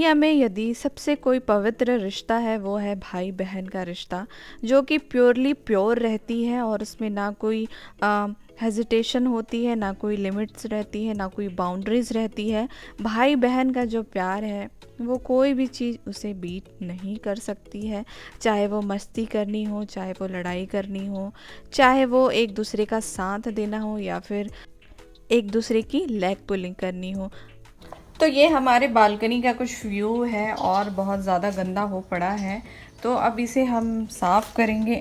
दुनिया में यदि सबसे कोई पवित्र रिश्ता है वो है भाई बहन का रिश्ता, जो कि प्योरली प्योर रहती है और उसमें ना कोई हेजिटेशन होती है, ना कोई लिमिट्स रहती है, ना कोई बाउंड्रीज रहती है। भाई बहन का जो प्यार है वो कोई भी चीज़ उसे बीट नहीं कर सकती है। चाहे वो मस्ती करनी हो, चाहे वो लड़ाई करनी हो, चाहे वो एक दूसरे का साथ देना हो या फिर एक दूसरे की लेग पुलिंग करनी हो। तो ये हमारे बालकनी का कुछ व्यू है और बहुत ज़्यादा गंदा हो पड़ा है, तो अब इसे हम साफ़ करेंगे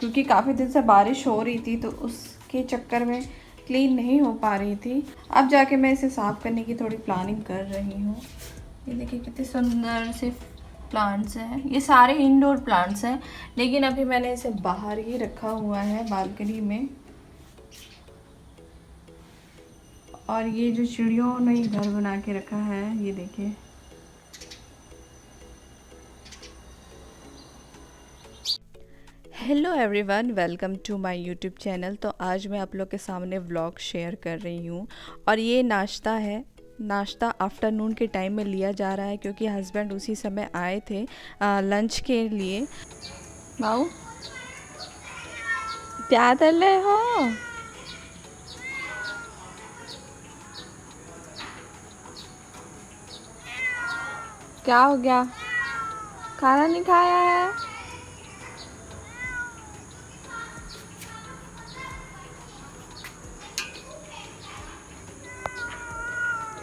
क्योंकि काफ़ी दिन से बारिश हो रही थी तो उसके चक्कर में क्लीन नहीं हो पा रही थी। अब जाके मैं इसे साफ़ करने की थोड़ी प्लानिंग कर रही हूँ। ये देखिए कितने सुंदर से प्लांट्स हैं, ये सारे इंडोर प्लांट्स हैं, लेकिन अभी मैंने इसे बाहर ही रखा हुआ है बालकनी में। और ये जो चिड़ियों ने घर बना के रखा है, ये देखिए। Hello everyone, welcome to my YouTube channel. तो आज मैं आप लोग के सामने व्लॉग शेयर कर रही हूँ और ये नाश्ता है। नाश्ता आफ्टरनून के टाइम में लिया जा रहा है क्योंकि हस्बैंड उसी समय आए थे लंच के लिए। बाऊ क्या कर रहे हो? क्या हो गया? खाना नहीं खाया है?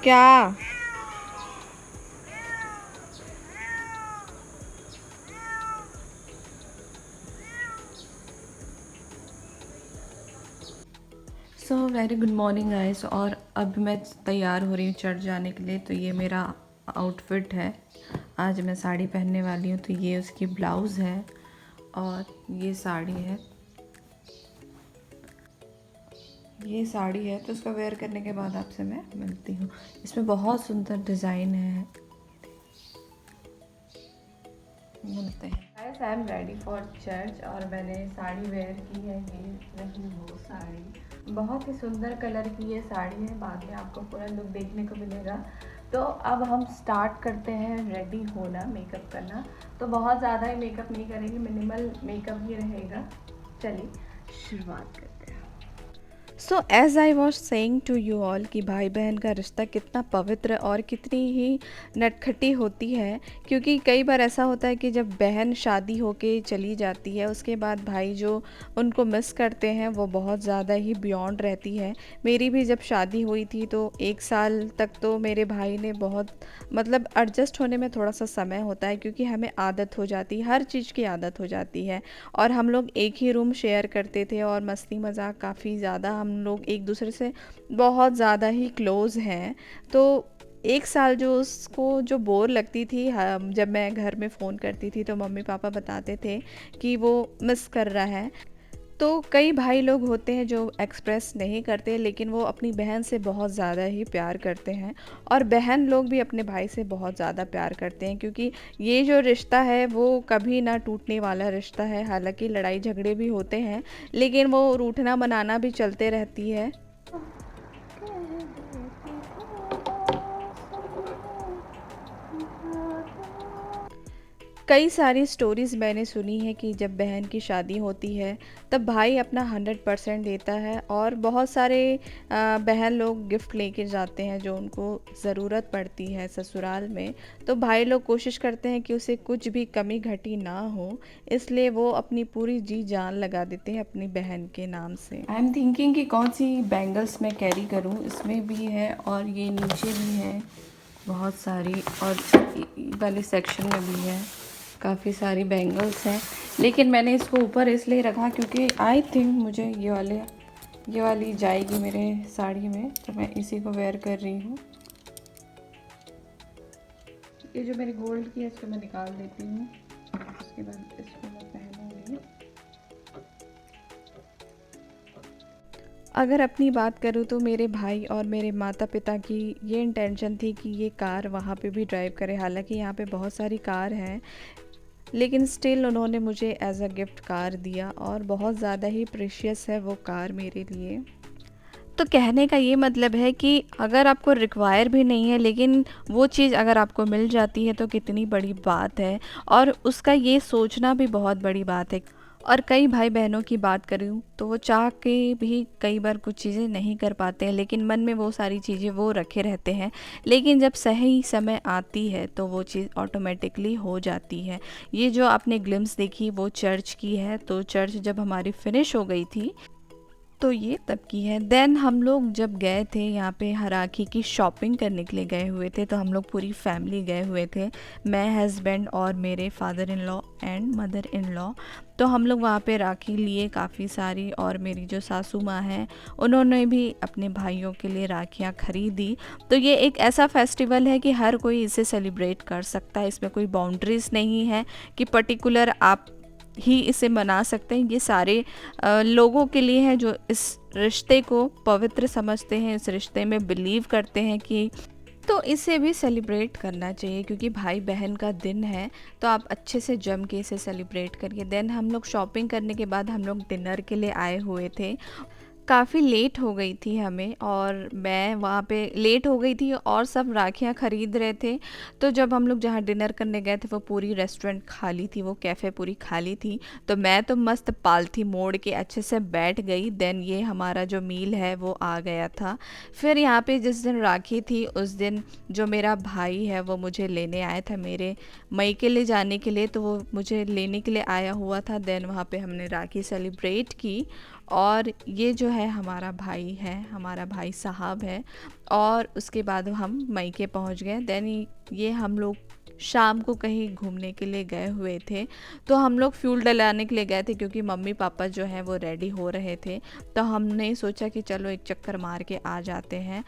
क्या? So very good morning guys. और अब मैं तैयार हो रही हूँ चढ़ जाने के लिए। तो ये मेरा आउटफिट है, आज मैं साड़ी पहनने वाली हूँ। तो ये उसकी ब्लाउज़ है और ये साड़ी है। ये साड़ी है तो उसका वेयर करने के बाद आपसे मैं मिलती हूँ। इसमें बहुत सुंदर डिज़ाइन है। मिलते हैं। Guys I am ready for church और मैंने साड़ी वेयर की है। ये रही वो साड़ी, बहुत ही सुंदर कलर की ये साड़ी है। बाद में आपको पूरा लुक देखने को मिलेगा। तो अब हम स्टार्ट करते हैं रेडी होना, मेकअप करना। तो बहुत ज़्यादा ही मेकअप नहीं करेंगे, मिनिमल मेकअप ही रहेगा। चलिए शुरुआत करते हैं। So as I was saying to you all कि भाई बहन का रिश्ता कितना पवित्र और कितनी ही नटखटी होती है। क्योंकि कई बार ऐसा होता है कि जब बहन शादी होके चली जाती है उसके बाद भाई जो उनको मिस करते हैं वो बहुत ज़्यादा ही बियॉन्ड रहती है। मेरी भी जब शादी हुई थी तो 1 साल तक तो मेरे भाई ने बहुत मतलब एडजस्ट होने में थोड़ा सा समय होता है क्योंकि हमें आदत हो जाती है, हर चीज़ की आदत हो जाती है। और हम लोग एक ही रूम शेयर करते थे और मस्ती मज़ाक काफ़ी ज़्यादा, हम लोग एक दूसरे से बहुत ज़्यादा ही क्लोज़ हैं। तो 1 साल जो उसको जो बोर लगती थी, जब मैं घर में फ़ोन करती थी तो मम्मी पापा बताते थे कि वो मिस कर रहा है। तो कई भाई लोग होते हैं जो एक्सप्रेस नहीं करते, लेकिन वो अपनी बहन से बहुत ज़्यादा ही प्यार करते हैं। और बहन लोग भी अपने भाई से बहुत ज़्यादा प्यार करते हैं क्योंकि ये जो रिश्ता है वो कभी ना टूटने वाला रिश्ता है। हालांकि लड़ाई झगड़े भी होते हैं लेकिन वो रूठना मनाना भी चलते रहती है। कई सारी स्टोरीज़ मैंने सुनी है कि जब बहन की शादी होती है तब भाई अपना 100% देता है और बहुत सारे बहन लोग गिफ्ट लेके जाते हैं जो उनको ज़रूरत पड़ती है ससुराल में। तो भाई लोग कोशिश करते हैं कि उसे कुछ भी कमी घटी ना हो, इसलिए वो अपनी पूरी जी जान लगा देते हैं अपनी बहन के नाम से। आई एम थिंकिंग कि कौन सी बैंगल्स मैं कैरी करूँ। इसमें भी है और ये नीचे भी है बहुत सारी, और वाले सेक्शन में भी है काफ़ी सारी बैंगल्स हैं। लेकिन मैंने इसको ऊपर इसलिए रखा क्योंकि आई थिंक मुझे ये वाली जाएगी मेरे साड़ी में, तो मैं इसी को वेयर कर रही हूँ। ये जो मेरी गोल्ड की है इसको मैं निकाल देती हूँ, उसके बाद इसको मैं पहनूँगी। अगर अपनी बात करूँ तो मेरे भाई और मेरे माता पिता की ये इंटेंशन थी कि ये कार वहाँ पे भी ड्राइव करे। हालांकि यहाँ पे बहुत सारी कार हैं लेकिन स्टिल उन्होंने मुझे एज अ गिफ्ट कार दिया और बहुत ज़्यादा ही प्रेशियस है वो कार मेरे लिए। तो कहने का ये मतलब है कि अगर आपको रिक्वायर भी नहीं है, लेकिन वो चीज़ अगर आपको मिल जाती है तो कितनी बड़ी बात है, और उसका ये सोचना भी बहुत बड़ी बात है। और कई भाई बहनों की बात करूँ तो वो चाह के भी कई बार कुछ चीज़ें नहीं कर पाते हैं, लेकिन मन में वो सारी चीज़ें वो रखे रहते हैं, लेकिन जब सही समय आती है तो वो चीज़ ऑटोमेटिकली हो जाती है। ये जो आपने ग्लिम्स देखी वो चर्च की है, तो चर्च जब हमारी फिनिश हो गई थी तो ये तब की है। देन हम लोग जब गए थे यहाँ पे राखी की शॉपिंग करने के लिए गए हुए थे, तो हम लोग पूरी फैमिली गए हुए थे, मैं, हस्बैंड और मेरे father in law and mother in law. तो हम लोग वहाँ पे राखी लिए काफ़ी सारी, और मेरी जो सासू माँ हैं उन्होंने भी अपने भाइयों के लिए राखियाँ खरीदी। तो ये एक ऐसा फेस्टिवल है कि हर कोई इसे सेलिब्रेट कर सकता है, इसमें कोई बाउंड्रीज़ नहीं है कि पर्टिकुलर आप ही इसे मना सकते हैं। ये सारे लोगों के लिए है जो इस रिश्ते को पवित्र समझते हैं, इस रिश्ते में बिलीव करते हैं कि तो इसे भी सेलिब्रेट करना चाहिए, क्योंकि भाई बहन का दिन है, तो आप अच्छे से जम के इसे सेलिब्रेट करिए। देन हम लोग शॉपिंग करने के बाद हम लोग डिनर के लिए आए हुए थे। काफ़ी लेट हो गई थी हमें, और मैं वहाँ पे लेट हो गई थी और सब राखियाँ ख़रीद रहे थे। तो जब हम लोग जहाँ डिनर करने गए थे वो पूरी रेस्टोरेंट खाली थी, वो कैफ़े पूरी खाली थी, तो मैं तो मस्त पालथी मोड़ के अच्छे से बैठ गई। देन ये हमारा जो मील है वो आ गया था। फिर यहाँ पे जिस दिन राखी थी उस दिन जो मेरा भाई है वो मुझे लेने आया था मेरे मायके ले जाने के लिए, तो वो मुझे लेने के लिए आया हुआ था। देन वहाँ पे हमने राखी सेलिब्रेट की, और ये जो है हमारा भाई है, हमारा भाई साहब है। और उसके बाद हम मायके पहुंच गए। देन ये हम लोग शाम को कहीं घूमने के लिए गए हुए थे, तो हम लोग फ्यूल डलाने के लिए गए थे, क्योंकि मम्मी पापा जो हैं वो रेडी हो रहे थे, तो हमने सोचा कि चलो एक चक्कर मार के आ जाते हैं।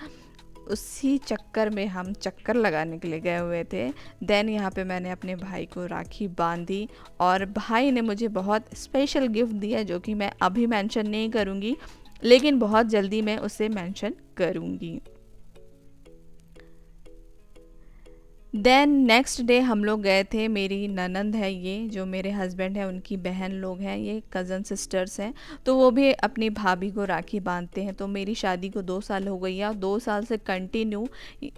उसी चक्कर में हम चक्कर लगाने के लिए गए हुए थे। देन यहाँ पे मैंने अपने भाई को राखी बांधी, और भाई ने मुझे बहुत स्पेशल गिफ्ट दिया जो कि मैं अभी मेंशन नहीं करूँगी, लेकिन बहुत जल्दी मैं उसे मेंशन करूँगी। देन नेक्स्ट डे हम लोग गए थे, मेरी ननंद है ये जो मेरे हस्बैंड है उनकी बहन लोग हैं, ये कज़न सिस्टर्स हैं, तो वो भी अपनी भाभी को राखी बांधते हैं। तो मेरी शादी को 2 साल हो गई है, और 2 साल से कंटिन्यू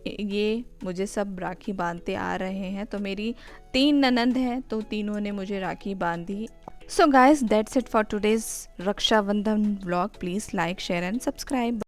ये मुझे सब राखी बांधते आ रहे हैं। तो मेरी 3 ननंद हैं, तो तीनों ने मुझे राखी बांधी। So guys that's it for today's Rakshabandhan vlog. Please like, share and subscribe.